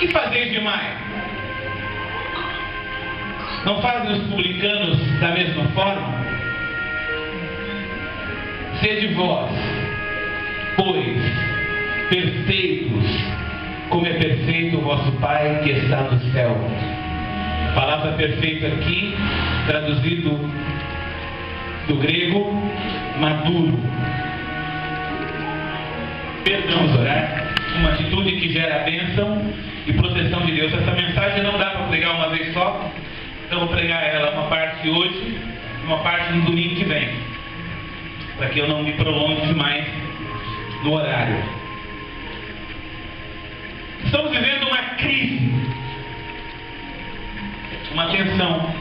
Que fazeis demais? Não fazem os publicanos da mesma forma? Sede vós, pois, perfeitos, como é perfeito o vosso Pai que está no céu. A palavra perfeito aqui, traduzido do grego, maduro. Perdão, vamos orar. Uma atitude que gera bênção e proteção de Deus. Essa mensagem não dá para pregar uma vez só, então vou pregar ela uma parte hoje, uma parte no domingo que vem, para que eu não me prolongue demais no horário. Estamos vivendo uma crise, uma tensão,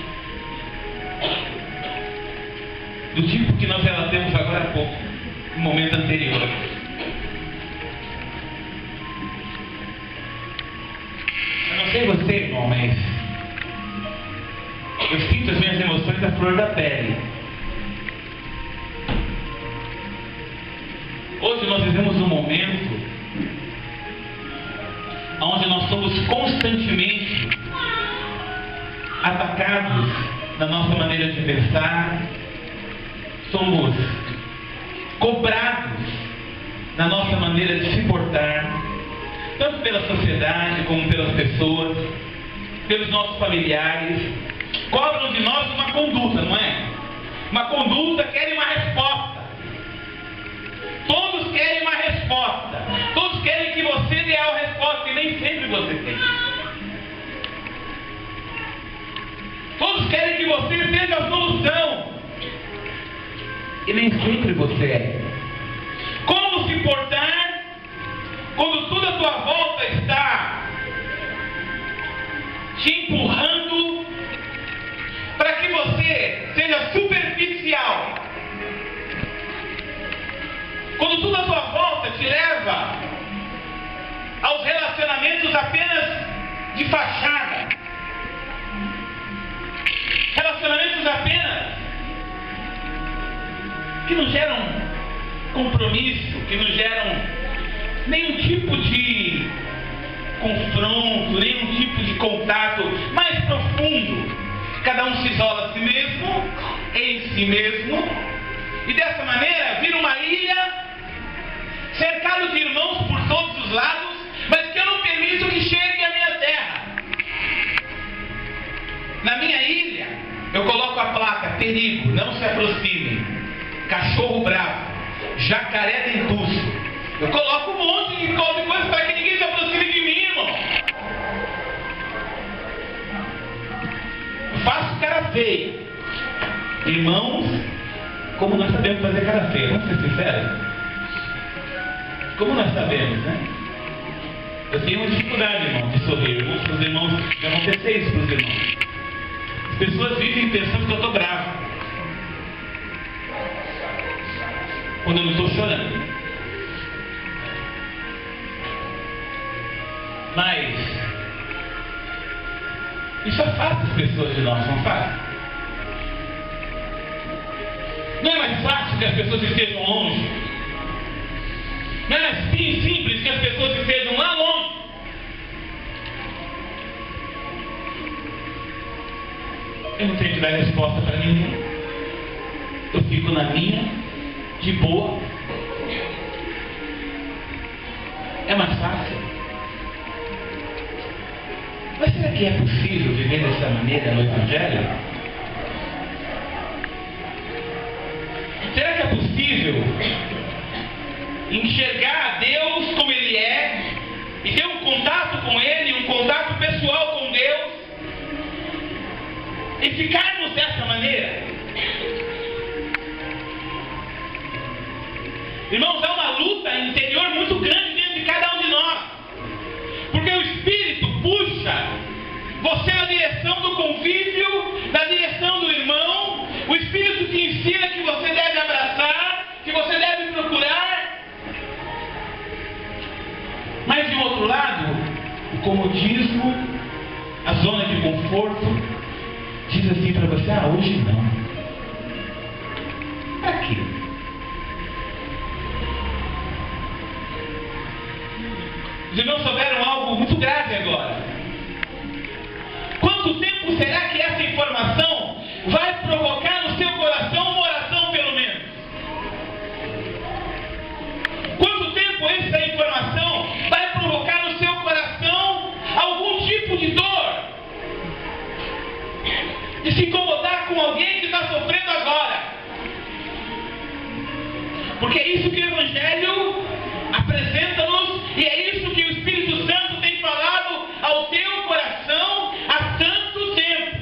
do tipo que nós relatamos agora há pouco, no momento anterior. Eu não sei você, irmão, mas eu sinto as minhas emoções à flor da pele. Hoje nós vivemos um momento onde nós somos constantemente atacados na nossa maneira de pensar, somos cobrados na nossa maneira de se portar, tanto pela sociedade como pelas pessoas, pelos nossos familiares. Cobram de nós uma conduta, não é? Uma conduta, querem uma resposta. Todos querem uma resposta. Todos querem que você dê a resposta e nem sempre você tem. Todos querem que você seja a solução e nem sempre você é. Como se portar quando tudo à tua volta está te empurrando para que você seja superficial? Quando tudo à tua volta te leva aos relacionamentos apenas de fachada, relacionamentos apenas que não geram compromisso, que não geram nenhum tipo de confronto, nenhum tipo de contato mais profundo. Cada um se isola a si mesmo, em si mesmo, e dessa maneira vira uma ilha, cercado de irmãos por todos os lados, mas que eu não permito que chegue à minha terra. Na minha ilha, eu coloco a placa: perigo, não se aproxime, cachorro bravo, jacaré dentuço. Eu coloco um monte de coisa para que ninguém se aproxime de mim, irmão. Eu faço cara feia. Irmãos, como nós sabemos fazer cara feia, vamos ser sinceros? Como nós sabemos, né? Eu tenho uma dificuldade, irmão, de sorrir. Os irmãos, já aconteceu isso para os irmãos. As pessoas vivem pensando que eu estou bravo, quando eu não estou chorando. Mas isso afasta as pessoas de nós, não faz? Não é mais fácil que as pessoas estejam longe? Não é mais simples que as pessoas estejam lá longe? Eu não tenho que dar resposta para ninguém. Eu fico na minha, de boa. É mais fácil. Mas será que é possível viver dessa maneira no Evangelho? Será que é possível enxergar a Deus como Ele é e ter um contato com Ele, um contato pessoal com Deus e ficarmos dessa maneira? Irmãos, há uma luta interior muito grande dentro de cada um de nós, porque o Espírito puxa você na direção do convívio, na direção do irmão. O Espírito te ensina que você deve abraçar, que você deve procurar. Mas de outro lado, o comodismo, a zona de conforto, diz assim para você: ah, hoje não. Para quê? Os irmãos souberam algo muito grave agora? Quanto tempo será que essa informação vai provocar no seu coração uma oração, pelo menos? Quanto tempo essa informação vai provocar no seu coração algum tipo de dor? De se incomodar com alguém que está sofrendo agora? Porque é isso que o Evangelho apresenta-nos e é isso que o Espírito Santo tem falado ao teu coração há tanto tempo.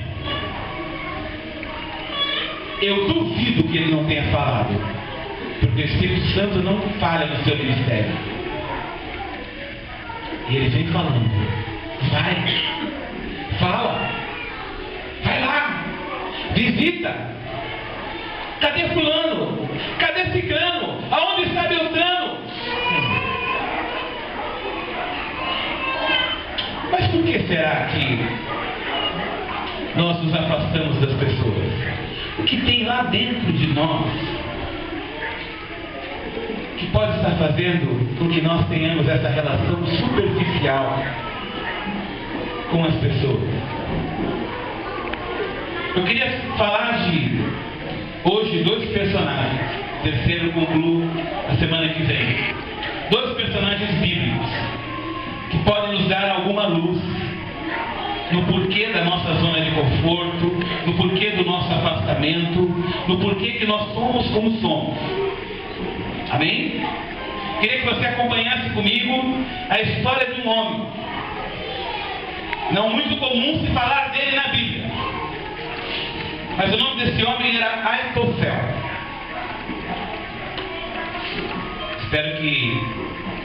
Eu duvido que ele não tenha falado, porque o Espírito Santo não falha no seu ministério. E ele vem falando: vai, fala, vai lá, visita. Cadê fulano? Cadê ciclano? Aonde está Beltrano? Mas por que será que nós nos afastamos das pessoas? O que tem lá dentro de nós que pode estar fazendo com que nós tenhamos essa relação superficial com as pessoas? Eu queria falar hoje dois personagens. Terceiro concluo a semana que vem. Dois personagens bíblicos que podem nos dar alguma luz no porquê da nossa zona de conforto, no porquê do nosso afastamento, no porquê que nós somos como somos. Amém? Queria que você acompanhasse comigo a história de um homem. Não muito comum se falar dele na Bíblia. Mas o nome desse homem era Aitofel. Espero que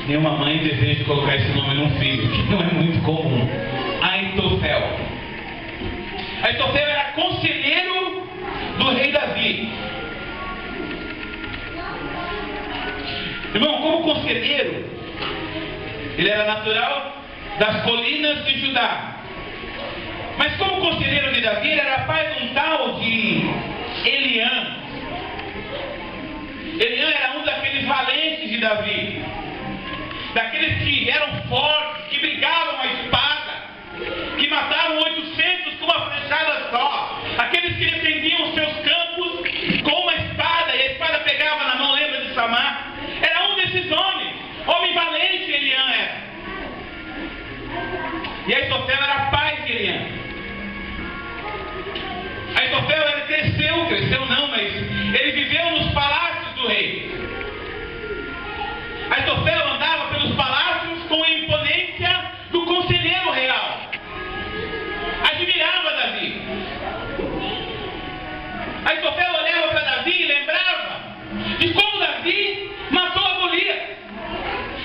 nenhuma mãe deseje colocar esse nome num filho, que não é muito comum. Aitofel. Aitofel era conselheiro do rei Davi. Irmão, como conselheiro, ele era natural das colinas de Judá. Mas como conselheiro de Davi, ele era pai de um tal de Eliã. Eliã era um daqueles valentes de Davi, daqueles que eram fortes, que brigavam a espada, que matavam 800 com uma flechada só, aqueles que defendiam os seus campos com uma espada, e a espada pegava na mão, lembra de Samar? Era um desses homens, homem valente Eliã era. E Aitofel era pai de Eliã. Aitofel cresceu não, mas ele viveu nos palácios do rei. Aitofel andava pelos palácios com a imponência do conselheiro real. Admirava Davi. Aitofel olhava para Davi e lembrava de como Davi matou a Golias.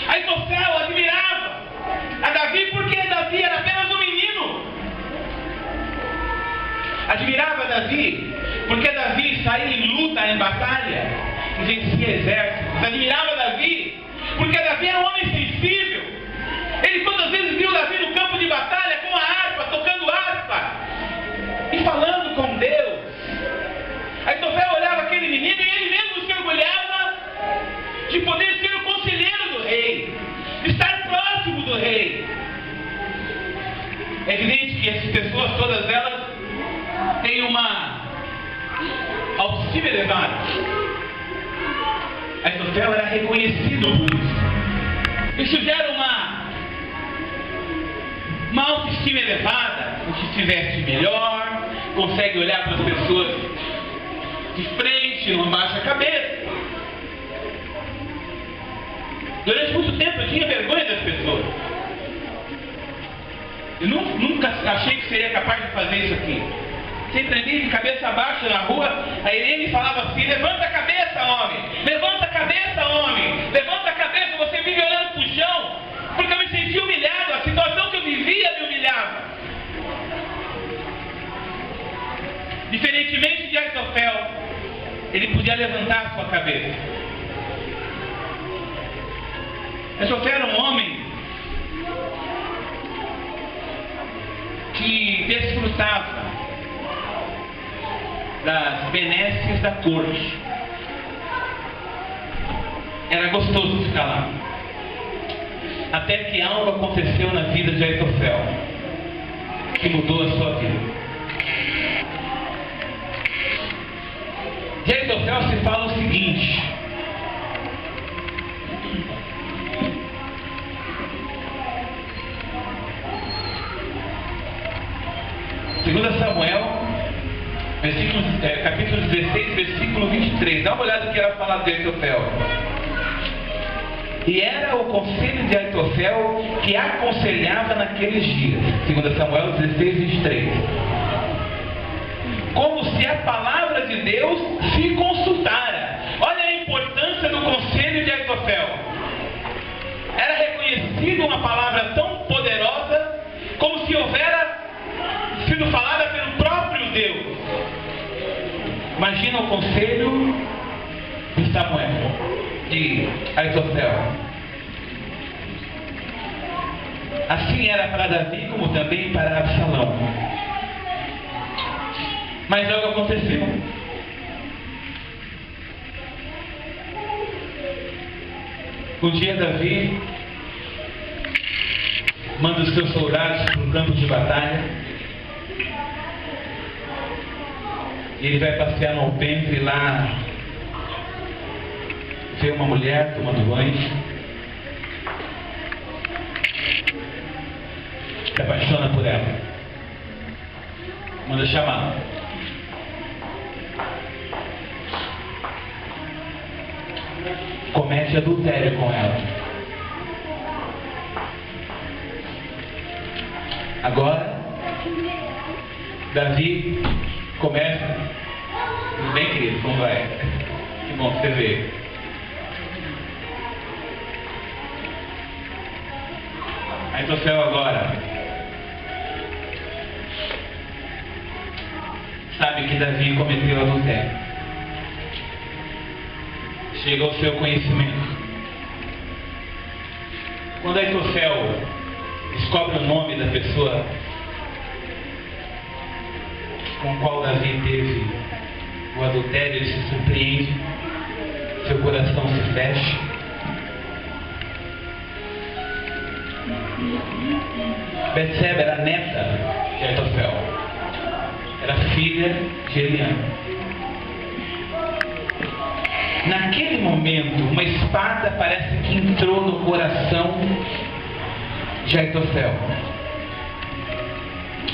Aitofel admirava a Davi porque Davi era apenas um menino. Admirava Davi porque Davi saía em luta, em batalha, e vencia exércitos. Admirava Davi porque Davi era um homem sensível. Ele quantas vezes viu Davi no campo de batalha com a harpa, tocando harpa e falando com Deus. Aitofel olhava aquele menino e ele mesmo se orgulhava de poder ser o conselheiro do rei, de estar próximo do rei. É evidente que essas pessoas, todas elas, têm uma autoestima elevada. Aitofel era reconhecido por isso. Isso gera uma autoestima elevada, se veste melhor, consegue olhar para as pessoas de frente, não abaixa a cabeça. Durante muito tempo eu tinha vergonha das pessoas. Eu nunca achei que seria capaz de fazer isso aqui. Sempre andei de cabeça baixa na rua, a Irene falava assim: levanta a cabeça, homem! Levanta a cabeça, homem! Levanta a cabeça, você vive olhando para o chão, porque eu me senti humilhado, a situação que eu vivia me humilhava. Diferentemente de Aitofel, ele podia levantar a sua cabeça. Aitofel era um homem que desfrutava das benesses da corte. Era gostoso ficar lá. até que algo aconteceu na vida de Aitofel, que mudou a sua vida. De Aitofel se fala o seguinte: Segunda Samuel, capítulo 16, versículo 23. Dá uma olhada no que era falado de Aitofel. E era o conselho de Aitofel que aconselhava naqueles dias. 2 Samuel 16, 23. Como se a palavra de Deus se consultara. Olha a importância do conselho de Aitofel. Era reconhecida uma palavra tão poderosa como se houvera sido falada pelo próprio Deus. Imagina o conselho de Samuel, de Aitofel. Assim era para Davi, como também para Absalão. Mas algo aconteceu. Um dia Davi manda os seus soldados para o campo de batalha. E ele vai passear no alpendre lá, vê uma mulher tomando banho, se apaixona por ela, manda chamar. Comete adultério com ela. Agora Davi começa. Tudo bem, querido? Como vai? Que bom você ver. Aitofel agora sabe que Davi cometeu adultério. Chega ao seu conhecimento. Quando Aitofel descobre o nome da pessoa com a qual Davi teve o adultério, ele se surpreende, seu coração se fecha. Betseba era neta de Aitofel, era filha de Eliana. Naquele momento, uma espada parece que entrou no coração de Aitofel.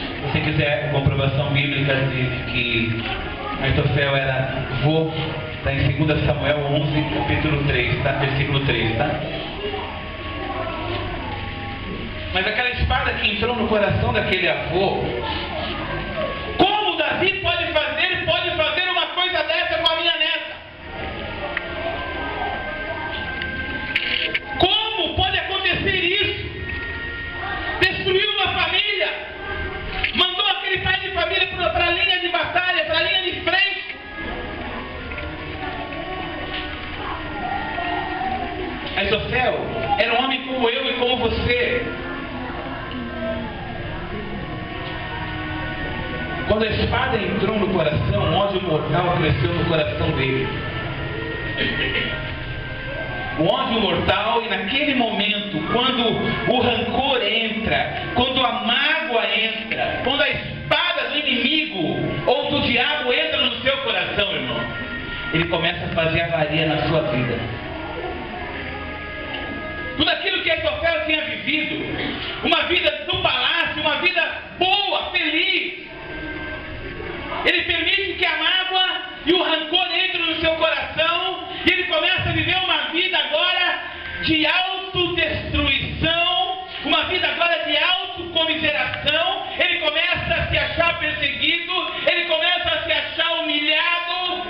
Se você quiser comprovação bíblica de que Aitofel era avô, está em 2 Samuel 11, capítulo 3, tá? Versículo 3, tá? Mas aquela espada que entrou no coração daquele avô, como Davi pode fazer uma coisa dessa com a minha neta? Como pode acontecer isso? Destruiu uma família, mandou aquele pai de família para a linha de batalha, para a linha de frente. Aitofel era um homem como eu e como você. Quando a espada entrou no coração, um ódio mortal cresceu no coração dele. O ódio mortal, e naquele momento, quando o rancor entra, quando a mágoa entra, quando a espada do inimigo ou do diabo entra no seu coração, irmão, ele começa a fazer avaria na sua vida. Tudo aquilo que Aitofel tinha vivido, uma vida no palácio, uma vida boa, feliz, ele permite que a mágoa e o rancor entrem no seu coração, e ele começa a viver uma vida agora de autodestruição, uma vida agora de autocomiseração. Ele começa a se achar perseguido, ele começa a se achar humilhado,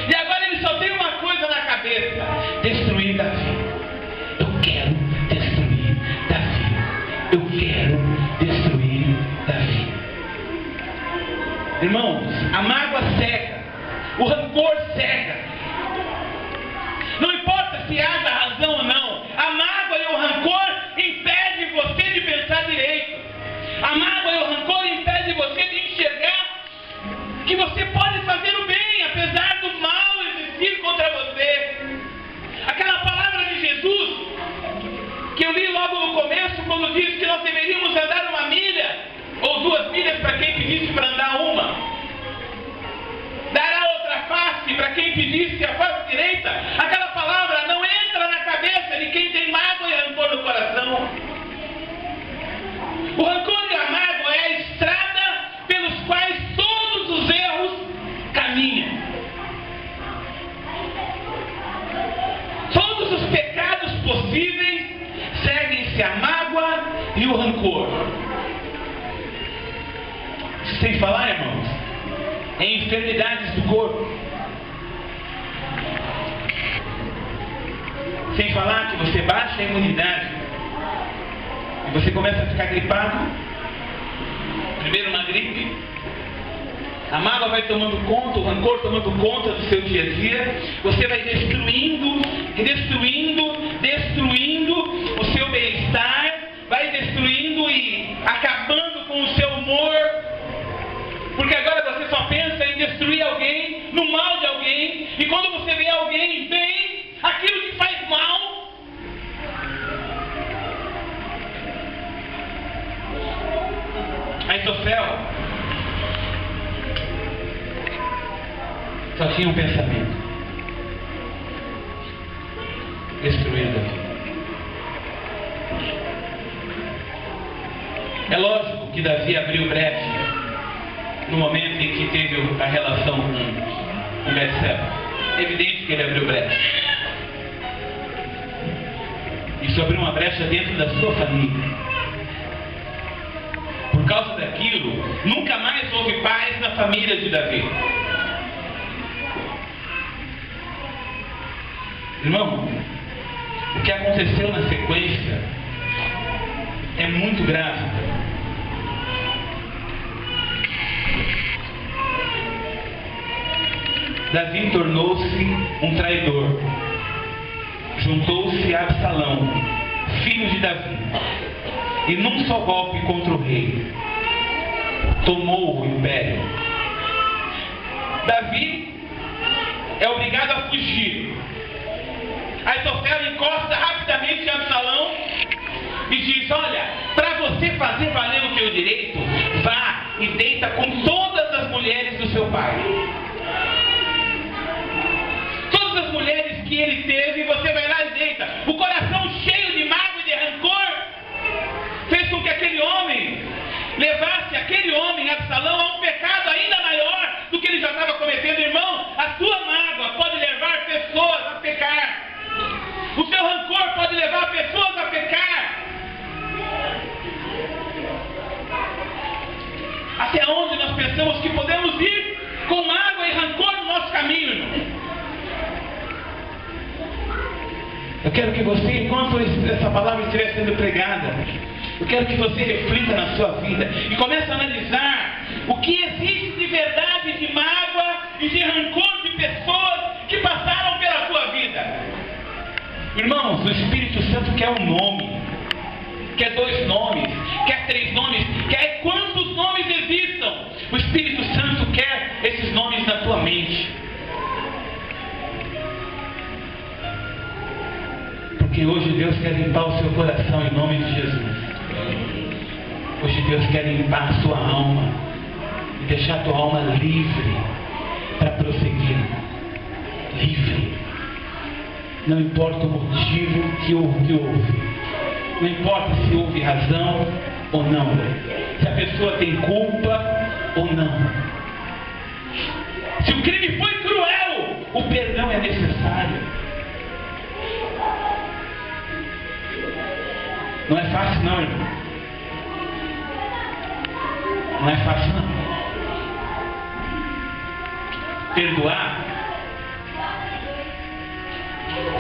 e agora ele só tem uma coisa na cabeça: destruir Davi. Eu quero destruir Davi. Eu quero destruir Davi. Irmãos, a mágoa cega, o rancor cega. Não importa se haja razão ou não, a mágoa e o rancor impedem você de pensar direito. A mágoa e o rancor impedem você de enxergar que você pode fazer o bem, apesar do mal existir contra você. Aquela palavra de Jesus que eu li logo Sem falar, irmãos, em enfermidades do corpo. Sem falar que você baixa a imunidade e você começa a ficar gripado. Primeiro uma gripe, a mágoa vai tomando conta, o rancor tomando conta do seu dia a dia. Você vai destruindo o seu bem-estar, vai destruindo e acabando com o seu humor, porque agora você só pensa em destruir alguém, no mal de alguém, e quando você vê alguém bem, aquilo que faz mal, Aitofel só tinha um pensamento: destruir Davi. É lógico que Davi abriu brecha no momento em que teve a relação com Betseba. É evidente que ele abriu brecha. Isso abriu uma brecha dentro da sua família. Por causa daquilo, nunca mais houve paz na família de Davi. Irmão, o que aconteceu na sequência é muito grave. Davi tornou-se um traidor. Juntou-se a Absalão, filho de Davi, e num só golpe contra o rei, tomou o império. Davi é obrigado a fugir. Aitofel encosta rapidamente em Absalão e diz: olha, para você fazer valer o teu direito, vá e deita com todas as mulheres do seu pai. Todas as mulheres que ele teve, você vai lá e deita. O coração cheio de mágoa e de rancor fez com que aquele homem levasse aquele homem, Absalão, a um pecado ainda maior do que ele já estava cometendo. Irmão, a sua mágoa pode levar pessoas a pecar. O seu rancor pode levar pessoas a pecar. Até onde nós pensamos que podemos ir com mágoa e rancor no nosso caminho, irmão? Eu quero que você, enquanto essa palavra estiver sendo pregada, eu quero que você reflita na sua vida e comece a analisar o que existe de verdade, de mágoa e de rancor de pessoas que passaram pela sua vida. Irmãos, o Espírito Santo quer um nome, quer 2 nomes, quer 3 nomes, quer quantos nomes existam. O Espírito Santo quer esses nomes na tua mente. Porque hoje Deus quer limpar o seu coração em nome de Jesus. Hoje Deus quer limpar a sua alma e deixar a tua alma livre para prosseguir. Livre. Não importa o motivo que houve. Não importa se houve razão ou não. Se a pessoa tem culpa ou não. Se o crime foi cruel, o perdão é necessário. Não é fácil não, irmão. Não é fácil não. Perdoar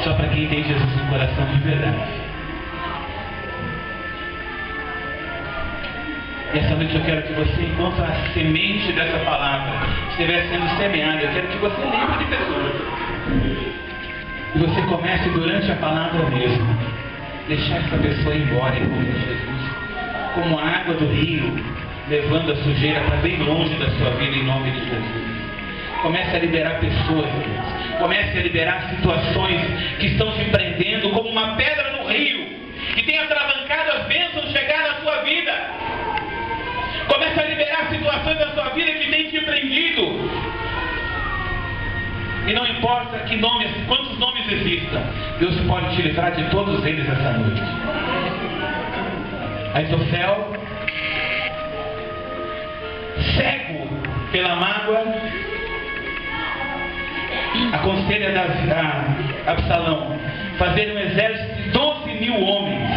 só para quem tem Jesus no coração de verdade. E essa noite eu quero que você, enquanto a semente dessa palavra estiver sendo semeada, eu quero que você lembre de pessoas. E você comece durante a palavra mesmo, deixar essa pessoa ir embora em nome de Jesus. Como a água do rio, levando a sujeira para bem longe da sua vida em nome de Jesus. Comece a liberar pessoas, Deus. Comece a liberar situações que estão te prendendo como uma pedra no rio, que tem atravancado as bênçãos de chegar na sua vida. Comece a liberar situações da sua vida que tem te prendido. E não importa que nomes, quantos nomes existam, Deus pode te livrar de todos eles essa noite. Aitofel, cego pela mágoa, aconselha a Absalão fazer um exército de 12.000 homens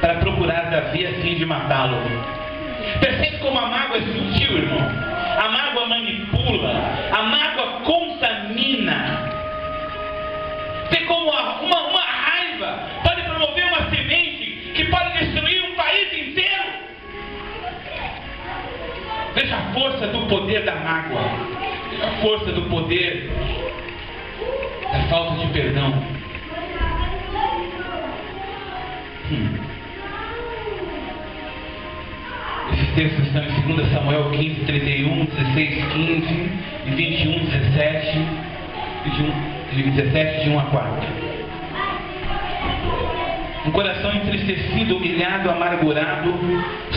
para procurar Davi a fim de matá-lo. Percebe como a mágoa é sutil, irmão? A mágoa manipula, a mágoa contamina. Vê como uma raiva pode promover uma semente que pode destruir um país inteiro. Veja a força do poder da mágoa, veja a força do poder da falta de perdão. Esses textos estão em 2 Samuel 15, 31, 16, 15 e 21, 17, 17 de 1 a 4. Um coração entristecido, humilhado, amargurado,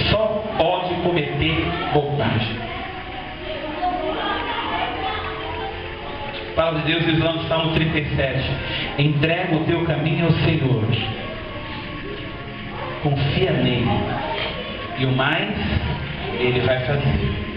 só pode cometer bobagem. A palavra de Deus diz lá no Salmo 37: entrega o teu caminho ao Senhor, confia nele, e o mais ele vai fazer.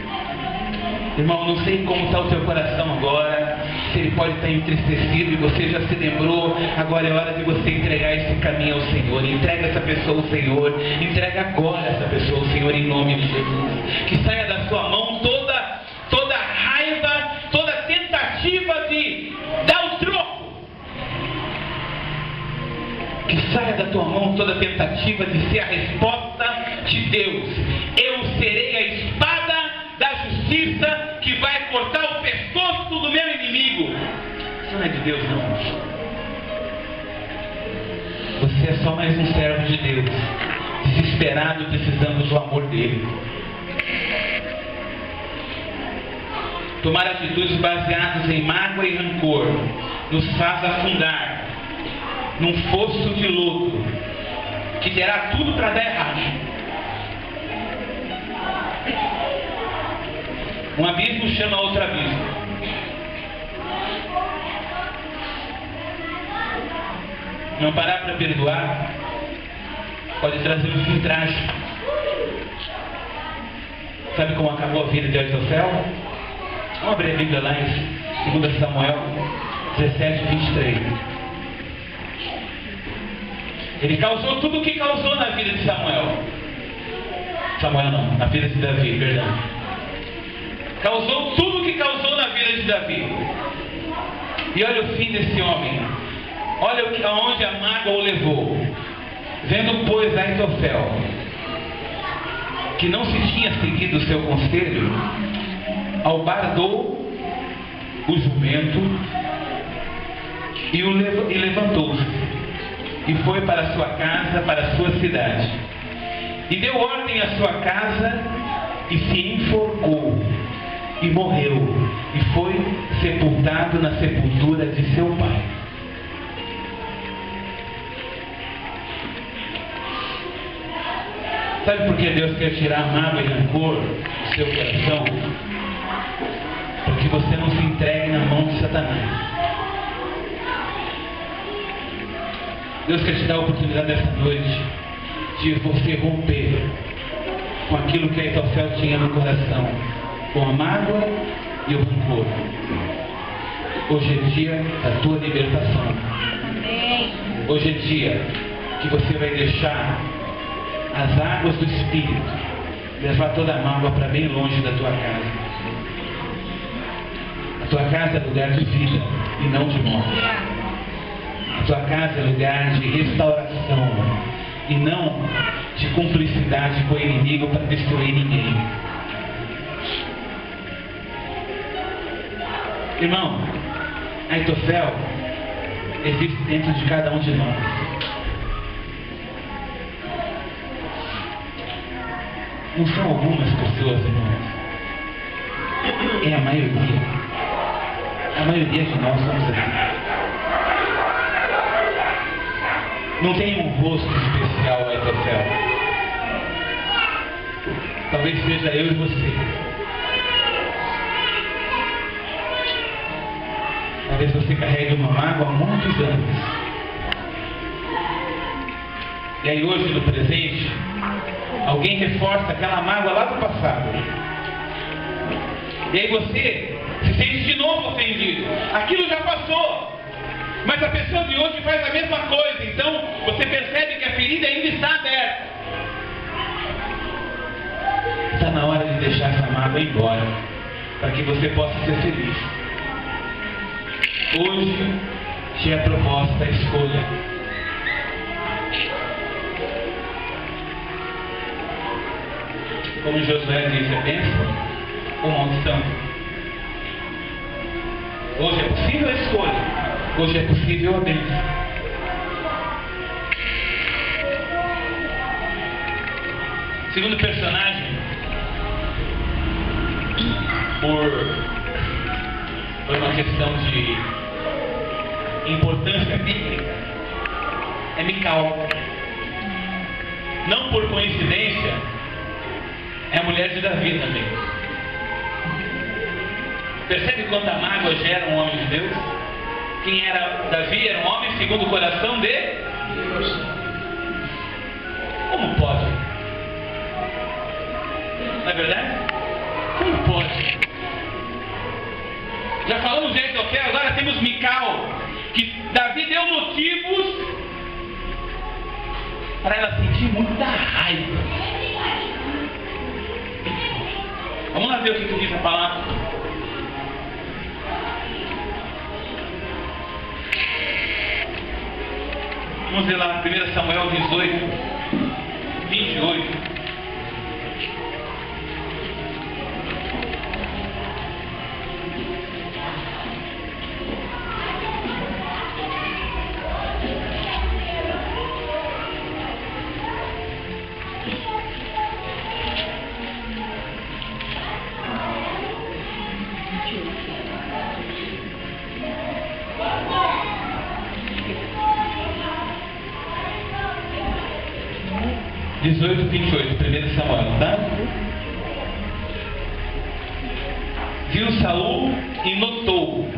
Irmão, não sei como está o teu coração agora, se ele pode estar entristecido e você já se lembrou. Agora é hora de você entregar esse caminho ao Senhor. Entrega essa pessoa ao Senhor. Entrega agora essa pessoa ao Senhor, em nome de Jesus. Que saia da sua mão toda raiva, toda tentativa de dar o troco. Que saia da tua mão toda tentativa de ser a resposta de Deus. Eu serei a espada da justiça que vai cortar o pescoço do meu inimigo. Isso não é de Deus, não. Você é só mais um servo de Deus, desesperado, precisando do amor dele. Tomar atitudes baseadas em mágoa e rancor nos faz afundar num fosso de lodo que terá tudo para dar errado. Um abismo chama outro abismo. Não parar para perdoar pode trazer um fim trágico. Sabe como acabou a vida de Aitofel? Vamos abrir a Bíblia lá em 2 Samuel 17, 23. Ele causou tudo o que causou na vida de Samuel. Samuel não, na vida de Davi, perdão. Causou tudo o que causou na vida de Davi. E olha o fim desse homem. Olha aonde a mágoa o levou. Vendo, pois, Aitofel, que não se tinha seguido o seu conselho, albardou o jumento e levantou-se e foi para a sua casa, para a sua cidade, e deu ordem à sua casa e se enforcou e morreu e foi sepultado na sepultura de seu pai. Sabe por que Deus quer tirar mágoa e rancor do seu coração? Porque você não se entregue na mão de Satanás. Deus quer te dar a oportunidade essa noite de você romper com aquilo que Aitofel tinha no coração, com a mágoa e o rancor. Hoje é dia da tua libertação. Hoje é dia que você vai deixar as águas do Espírito levar toda a mágoa para bem longe da tua casa. A tua casa é lugar de vida e não de morte. A tua casa é lugar de restauração e não de cumplicidade com o inimigo para destruir ninguém. Irmão, Aitofel existe dentro de cada um de nós. Não são algumas pessoas, irmãos. É a maioria. A maioria de nós somos assim. Não tem um rosto especial, Aitofel. Talvez seja eu e você. Talvez você carregue uma mágoa há muitos anos. E aí hoje, no presente, alguém reforça aquela mágoa lá do passado. E aí você se sente de novo ofendido. Aquilo já passou. Mas a pessoa de hoje faz a mesma coisa. Então você percebe que a ferida ainda está aberta. mágoa embora, para que você possa ser feliz. Hoje te é proposta a escolha. Como Josué disse, a bênção ou maldição. Hoje é possível a escolha. Hoje é possível a bênção. Segundo personagem, por uma questão de importância bíblica, é Mical. Não por coincidência, é a mulher de Davi também. Percebe quanta mágoa gera um homem de Deus? Quem era Davi era um homem segundo o coração de Deus. Como pode? Não é verdade? Como pode? Já falamos de Aitofel, agora temos Mical, que Davi deu motivos para ela sentir muita raiva. Vamos lá ver o que diz a palavra. Vamos ver lá, 1 Samuel 18, 28. (18:28), 1 Samuel, tá? Viu Saul e notou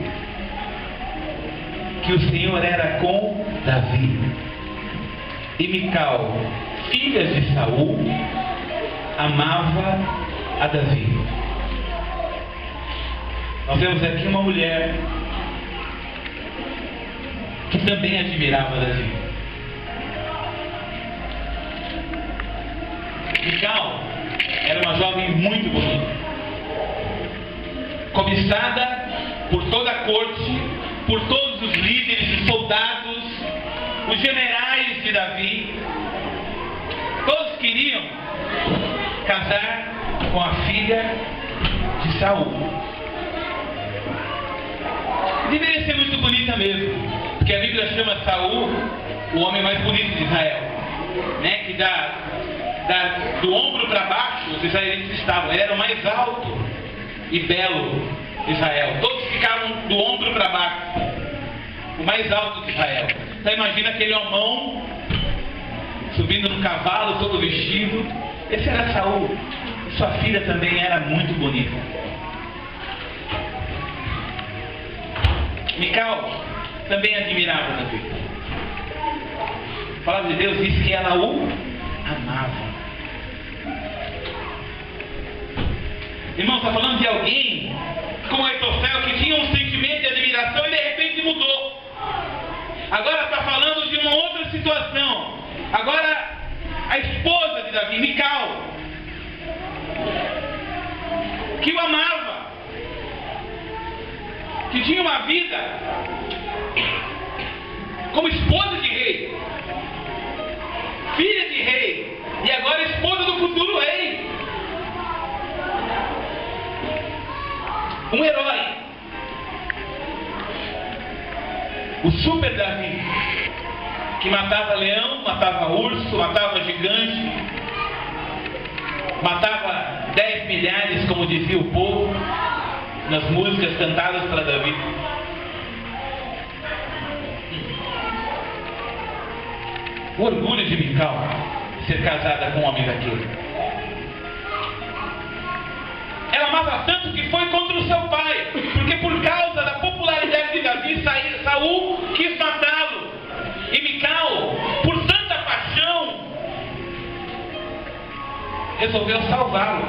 que o Senhor era com Davi. E Mical, filha de Saul, amava a Davi. Nós vemos aqui uma mulher que também admirava Davi. Mical era uma jovem muito bonita, cobiçada por toda a corte, por todos os líderes e soldados, os generais de Davi. Todos queriam casar com a filha de Saul. Deveria ser muito bonita mesmo, porque a Bíblia chama Saul o homem mais bonito de Israel, né? Que do ombro para baixo os israelitas estavam. Ele era o mais alto e belo de Israel. Todos ficaram do ombro para baixo, o mais alto de Israel. Então imagina aquele homão subindo no cavalo, todo vestido. Esse era Saul. Sua filha também era muito bonita. Mical também admirava Davi. A palavra de Deus diz que ela o amava. Irmão, está falando de alguém como Aitofel, que tinha um sentimento de admiração e de repente mudou. Agora está falando de uma outra situação. Agora a esposa de Davi, Mical, que o amava, que tinha uma vida como esposa de rei, filha de rei, e agora esposa do futuro rei. Um herói, o super Davi, que matava leão, matava urso, matava gigante, matava 10 milhares, como dizia o povo nas músicas cantadas para Davi. O orgulho de Mical ser casada com um homem daquele. Ela amava tanto que foi contra o seu pai, porque por causa da popularidade de Davi, Saul quis matá-lo. E Mical, por tanta paixão, resolveu salvá-lo.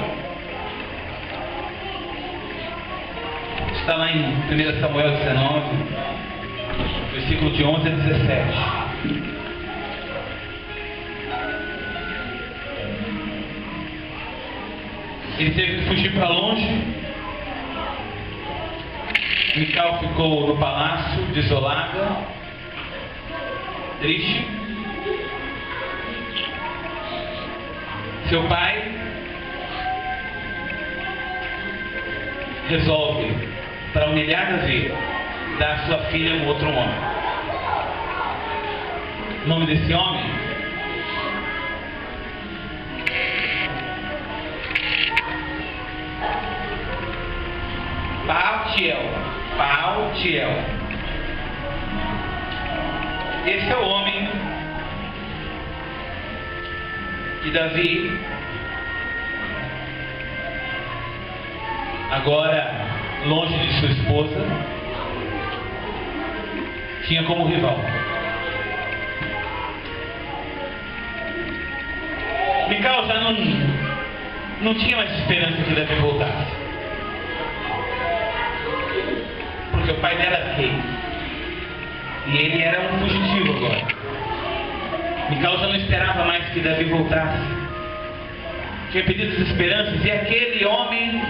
Está lá em 1 Samuel 19, versículo de 11 a 17. Ele teve que fugir para longe. Mical ficou no palácio, desolada, triste. Seu pai resolve, para humilhar Davi, dar sua filha a um outro homem. O nome desse homem? Paltiel. Esse é o homem que Davi, agora longe de sua esposa, tinha como rival. Mical já não tinha mais esperança que Davi voltasse, porque o pai dela era rei e ele era um fugitivo agora. Mical já não esperava mais que Davi voltasse, tinha perdido as esperanças, e aquele homem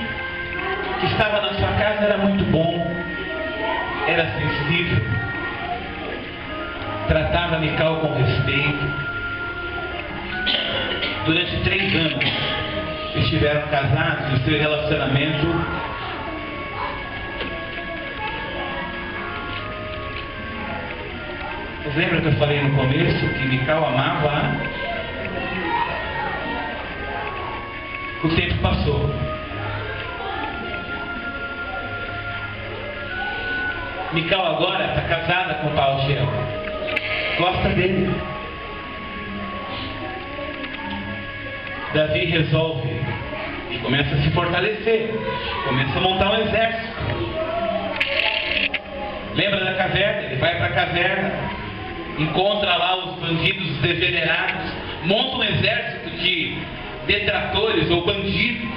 que estava na sua casa era muito bom, era sensível, tratava Mical com respeito. Durante 3 anos estiveram casados, e seu relacionamento lembra que eu falei no começo que Mical amava? O tempo passou. Mical agora está casada com Paltiel, gosta dele. Davi resolve e começa a se fortalecer, começa a montar um exército. Lembra da caverna? Ele vai para a caverna, encontra lá os bandidos degenerados, monta um exército de detratores ou bandidos,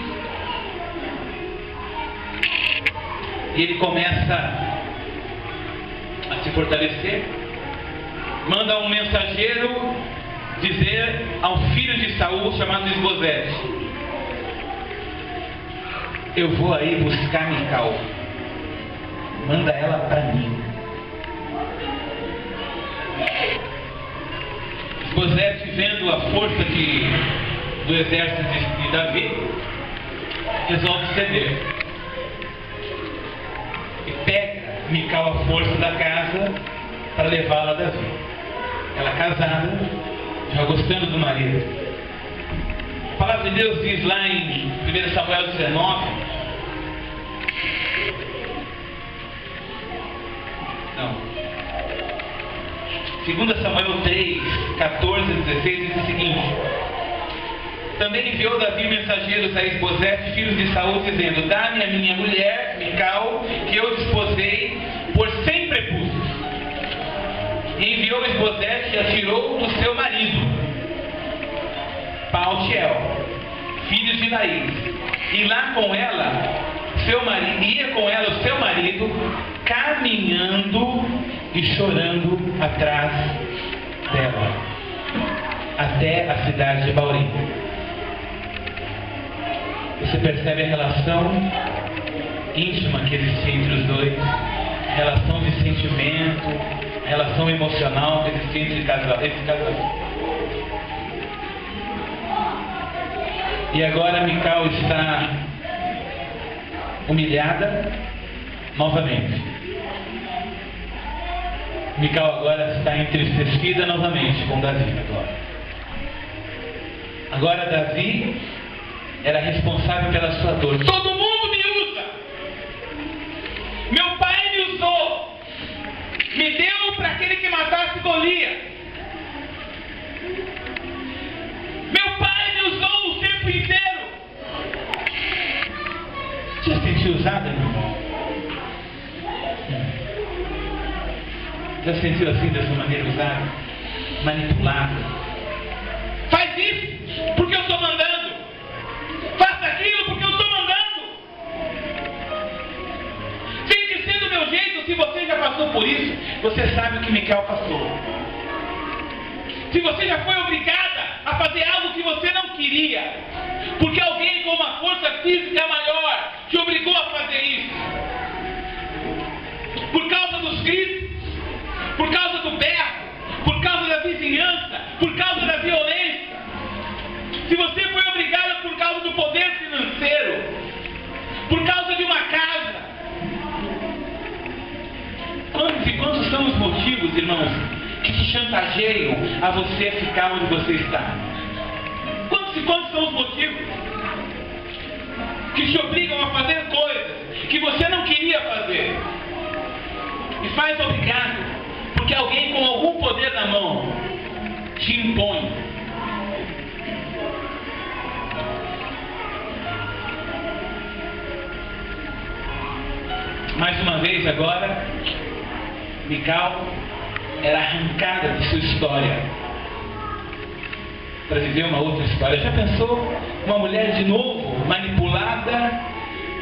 e ele começa a se fortalecer. Manda um mensageiro dizer ao filho de Saul, chamado Isbosete: eu vou aí buscar Mical, manda ela para mim. Isbosete, vendo a força do exército de Davi, resolve ceder e pega Mical à força da casa para levá-la a Davi. Ela casada, já gostando do marido. A palavra de Deus diz lá em 1 Samuel 19, não, 2 Samuel 3, 14 e 16 diz o seguinte: também enviou Davi mensageiros a Isbosete, filho de Saul, dizendo: dá-me a minha mulher Mical, que eu desposei por 100 prepúcios. E enviou Isbosete e a tirou do seu marido Paltiel, filho de Laís, e lá com ela ia com ela o seu marido, caminhando e chorando atrás dela, até a cidade de Baurim. Você percebe a relação íntima que existia entre os dois, relação de sentimento, relação emocional que existia entre esse casal. E agora Mical está humilhada novamente. Mical agora está entristecida novamente com Davi. Agora Davi era responsável pela sua dor. Todo mundo me usa. Meu pai me usou. Me deu para aquele que matasse Golias. Meu pai me usou o tempo inteiro. Já se sentiu usado, irmão? Já se sentiu assim, dessa maneira, usado? Manipulado? Faz isso porque eu estou mandando. Faça aquilo porque eu estou mandando. Tem que ser do meu jeito. Se você já passou por isso, você sabe o que Mical passou. Se você já foi obrigada a fazer algo que você não queria, porque alguém ou uma força física maior te obrigou a fazer isso. Por causa dos gritos, por causa do berro, por causa da vizinhança, por causa da violência. Se você foi obrigado por causa do poder financeiro, por causa de uma casa. Quantos são os motivos, irmãos, que te chantageiam a você ficar onde você está? Quantos são os motivos que te obrigam a fazer coisas que você não queria fazer? E faz obrigado, porque alguém com algum poder na mão te impõe. Mais uma vez agora, Mical era arrancada de sua história para viver uma outra história. Já pensou? Uma mulher de novo, manipulada.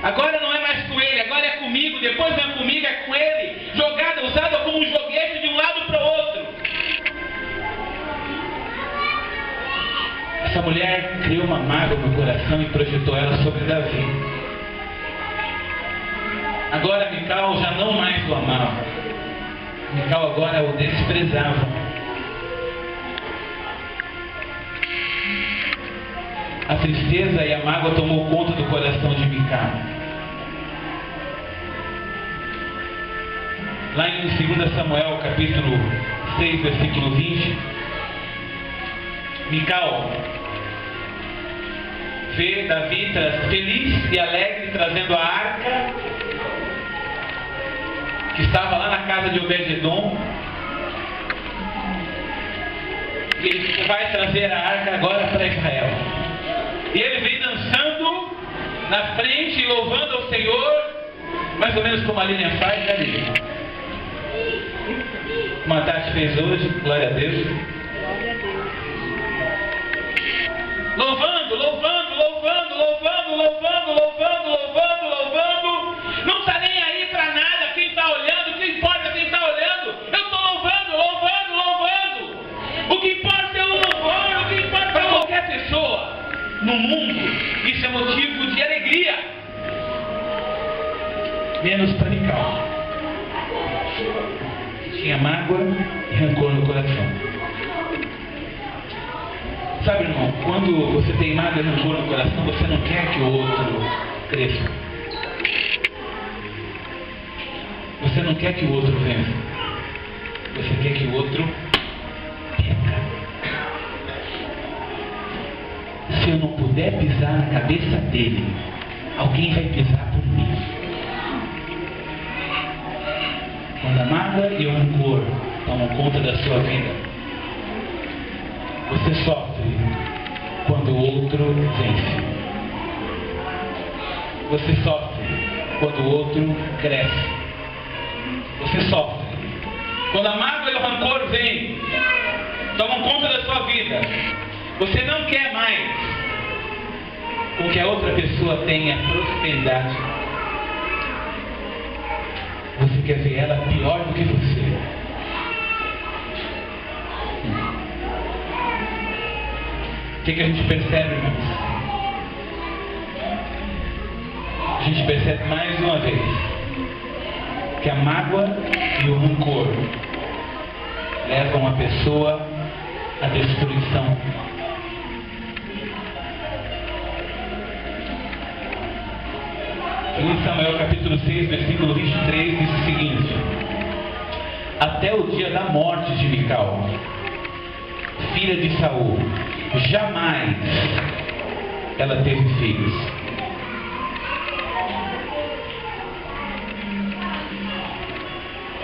Agora não é mais com ele, agora é comigo. Depois não é comigo, é com ele. Jogada, usada como um joguete de um lado para o outro. Essa mulher criou uma mágoa no coração e projetou ela sobre Davi. Agora Mical já não mais o amava. Mical agora o desprezava. A tristeza e a mágoa tomou conta do coração de Mical. Lá em 2 Samuel, capítulo 6, versículo 20, Mical vê Davi feliz e alegre trazendo a arca que estava lá na casa de Obed-edom. E ele vai trazer a arca agora para Israel. E ele vem dançando na frente, louvando ao Senhor, mais ou menos como a Lilian faz, né, Lilian? Como a Tati fez hoje, glória a Deus. Louvando, louvando, louvando, louvando, louvando, louvando, louvando, louvando. Não está nem aí para nada quem está olhando, o que importa quem está olhando. Eu estou louvando, louvando, louvando. O que importa é o louvor, o que importa para qualquer pessoa no mundo. Isso é motivo de alegria. Menos para Mical, que tinha mágoa e rancor no coração. Sabe, irmão, quando você tem mágoa e rancor no coração, você não quer que o outro cresça. Você não quer que o outro vença. Você quer que o outro perca. Se eu não puder pisar na cabeça dele, alguém vai pisar por mim. Quando a mágoa e o rancor tomam conta da sua vida, você sofre quando o outro vence. Você sofre quando o outro cresce. Você sofre quando a mágoa e o rancor vêm, tomam conta da sua vida. Você não quer mais com que a outra pessoa tenha prosperidade. Você quer ver ela pior do que você. O que a gente percebe, irmãos? A gente percebe mais uma vez que a mágoa e o rancor levam a pessoa à destruição. Em Samuel capítulo 6, versículo 23, diz o seguinte: até o dia da morte de Mical, filha de Saul, jamais ela teve filhos.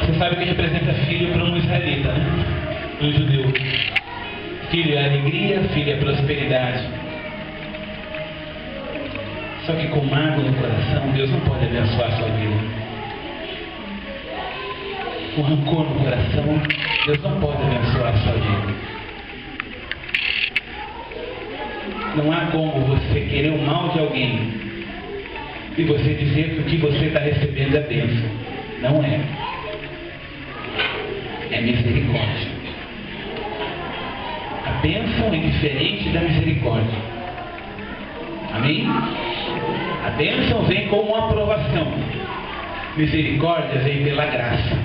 Você sabe o que representa filho para um israelita, né? Um judeu. Filho é alegria, filho é prosperidade. Só que com mágoa no coração, Deus não pode abençoar a sua vida. Com rancor no coração, Deus não pode abençoar a sua vida. Não há como você querer o mal de alguém e você dizer que o que você está recebendo é bênção. Não é. É misericórdia. A bênção é diferente da misericórdia. Amém? A bênção vem como uma aprovação. Misericórdia vem pela graça.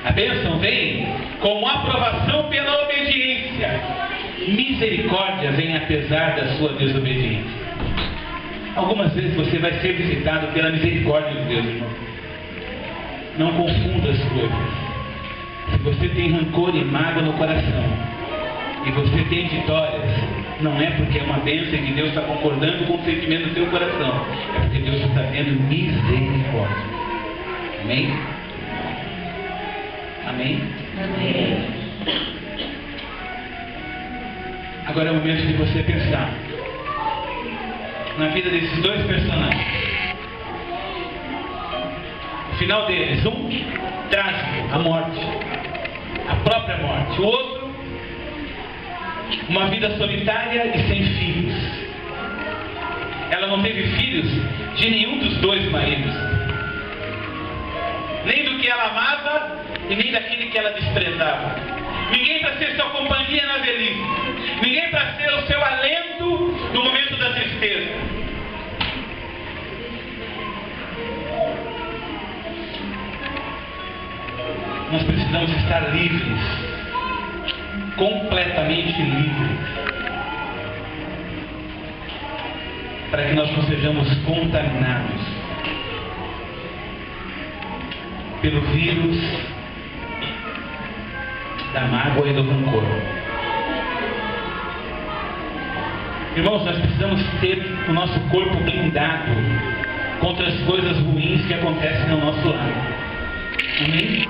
A bênção vem como aprovação pela obediência. Misericórdia vem apesar da sua desobediência. Algumas vezes você vai ser visitado pela misericórdia de Deus, irmão. Não confunda as coisas. Se você tem rancor e mágoa no coração, e você tem vitórias, não é porque é uma bênção que Deus está concordando com o sentimento do seu coração. É porque Deus está tendo misericórdia. Amém? Amém? Amém. Agora é o momento de você pensar na vida desses dois personagens. O final deles, um trágico, a morte, a própria morte. O outro, uma vida solitária e sem filhos. Ela não teve filhos de nenhum dos dois maridos, nem do que ela amava e nem daquele que ela desprezava. Ninguém para ser sua companhia na velhice, ninguém para ser o seu alento no momento da tristeza. Nós precisamos estar livres, completamente livres, para que nós não sejamos contaminados pelo vírus da mágoa e do rancor. Irmãos, nós precisamos ter o nosso corpo blindado contra as coisas ruins que acontecem ao nosso lado. Amém?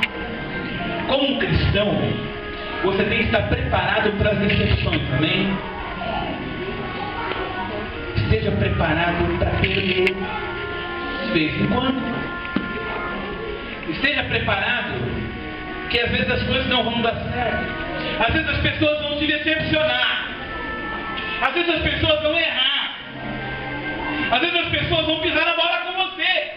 Como um cristão, você tem que estar preparado para as decepções. Amém? Esteja preparado para perder de vez em quando. Esteja preparado que às vezes as coisas não vão dar certo. Às vezes as pessoas vão te decepcionar. Às vezes as pessoas vão errar. Às vezes as pessoas vão pisar na bola com você.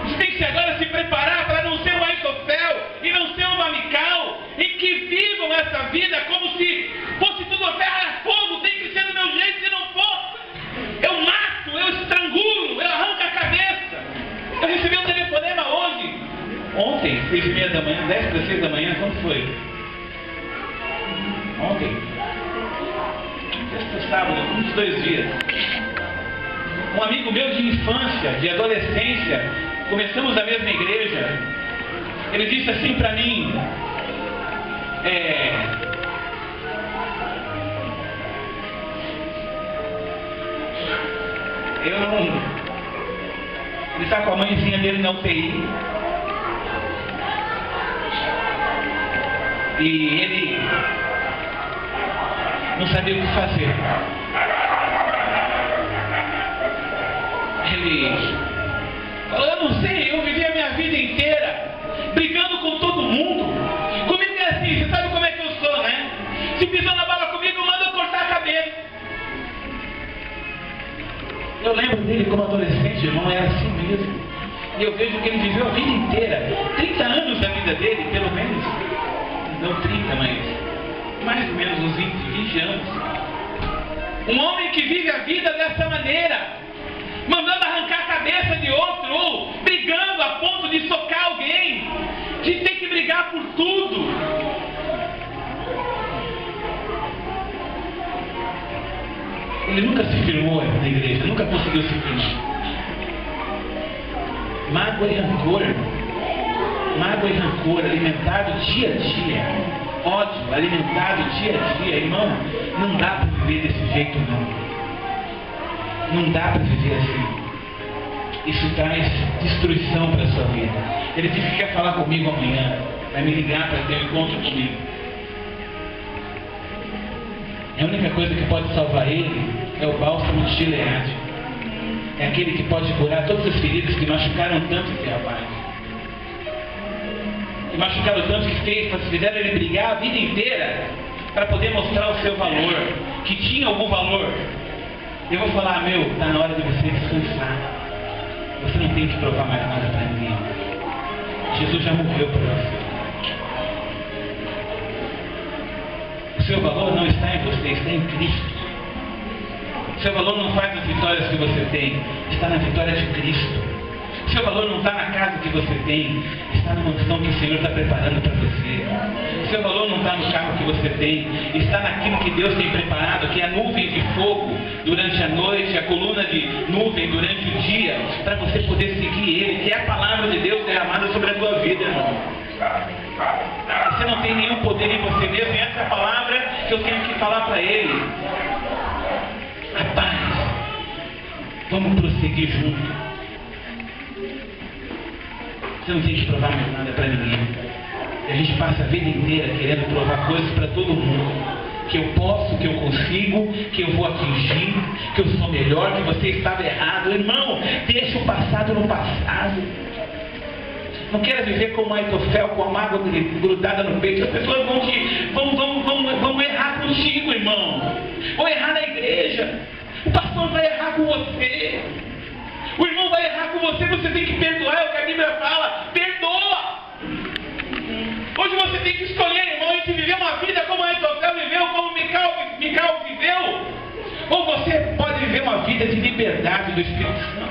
Você tem que agora se preparar para não ser um Aitofel e não ser um Amical, e que vivam essa vida como se fosse tudo a terra a fogo. Tem que ser do meu jeito. Se não for, eu mato, eu estrangulo, eu arranco a cabeça. Eu recebi um telefonema hoje, ontem, 6h30 da manhã, 10 para 6 da manhã, quando foi? Ontem. Sexta, sábado, uns 2 dias. Um amigo meu de infância, de adolescência, começamos a mesma igreja. Ele disse assim para mim: eu não. Ele está com a mãezinha dele na UTI. E ele não sabia o que fazer. Ele falou: eu não sei, eu vivi a minha vida inteira brigando com todo mundo. Comigo é assim, você sabe como é que eu sou, né? Se pisou na bala comigo, manda eu cortar a cabeça. Eu lembro dele como adolescente, irmão, era assim mesmo. E eu vejo que ele viveu a vida inteira, 30 anos da vida dele, pelo menos. Não 30, mas mais ou menos uns 20 anos. Um homem que vive a vida dessa maneira, mandando arrancar a cabeça de outro, ou brigando a ponto de socar alguém, de ter que brigar por tudo. Ele nunca se firmou na igreja, nunca conseguiu se firmar. Mágoa e rancor, mágoa e rancor alimentado dia a dia, ódio alimentado dia a dia, irmão, não dá para viver desse jeito não. Não dá para viver assim. Isso traz destruição para a sua vida. Ele disse que quer falar comigo amanhã, vai me ligar para ter um encontro comigo. A única coisa que pode salvar ele é o bálsamo de Gileade. É aquele que pode curar todas as feridas que machucaram tanto esse rapaz. Que machucaram tanto que fizeram ele brigar a vida inteira para poder mostrar o seu valor, que tinha algum valor. Eu vou falar: meu, está na hora de você descansar. Você não tem que provar mais nada para ninguém. Jesus já morreu por você. seu valor não está em você, está em Cristo. Seu valor não faz nas vitórias que você tem, está na vitória de Cristo. Seu valor não está na casa que você tem, está na mansão que o Senhor está preparando para você. Seu valor não está no carro que você tem, está naquilo que Deus tem preparado, que é a nuvem de fogo durante a noite, a coluna de nuvem durante o dia, para você poder seguir Ele, que é a palavra de Deus derramada sobre a tua vida, irmão. Você não tem nenhum poder em você mesmo, e essa é a palavra que eu tenho que falar para Ele. A paz. Vamos prosseguir juntos. Você não tem que provar mais nada para ninguém. A gente passa a vida inteira querendo provar coisas para todo mundo. Que eu posso, que eu consigo, que eu vou atingir, que eu sou melhor, que você estava errado. Irmão, deixa o passado no passado. Não queira viver como Aitofel, com a mágoa grudada no peito. As pessoas vão errar contigo, irmão. Vão errar na igreja. O pastor vai errar com você. O irmão vai errar com você. Você tem que perdoar. É o que a Bíblia fala. Perdoa. Hoje você tem que escolher, irmão, entre viver uma vida como Aitofel viveu, como Mical viveu. Ou você pode viver uma vida de liberdade do Espírito Santo.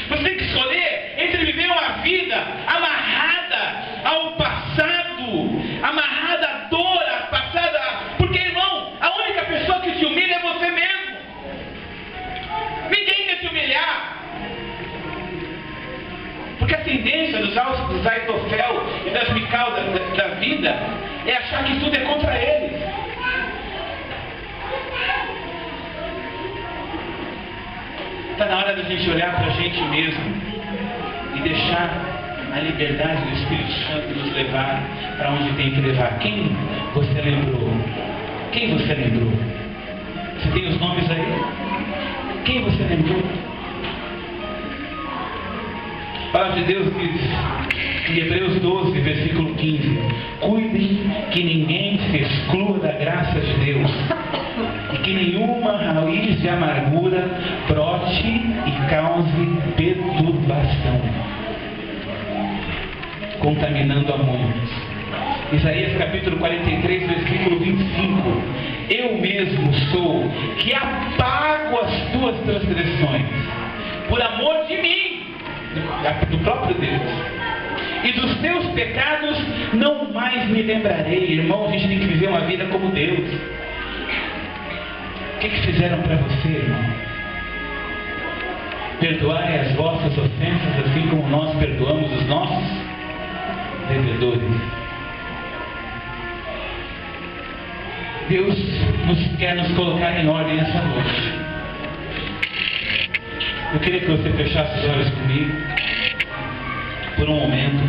Você tem que escolher entre viver uma vida amarrada ao passado, amarrada à dor, passada. Porque, irmão, a única pessoa que te humilha é você mesmo. Ninguém quer te humilhar. Porque a tendência dos Aitofel e das Mical da vida é achar que tudo é contra eles. Está na hora da gente olhar para a gente mesmo e deixar a liberdade do Espírito Santo nos levar para onde tem que levar. Quem você lembrou? Quem você lembrou? Você tem os nomes aí? Quem você lembrou? A palavra de Deus diz em Hebreus 12, versículo 15: cuidem que ninguém se exclua da graça de Deus, e que nenhuma raiz de amargura brote e cause perturbação, contaminando a muitos. Isaías capítulo 43, versículo 25: eu mesmo sou que apago as tuas transgressões, por amor de mim, do próprio Deus, e dos teus pecados não mais me lembrarei. Irmão, a gente tem que viver uma vida como Deus. O que fizeram para você, irmão? Perdoai as vossas ofensas, assim como nós perdoamos os nossos devedores. Deus quer nos colocar em ordem essa noite. Eu queria que você fechasse os olhos comigo por um momento.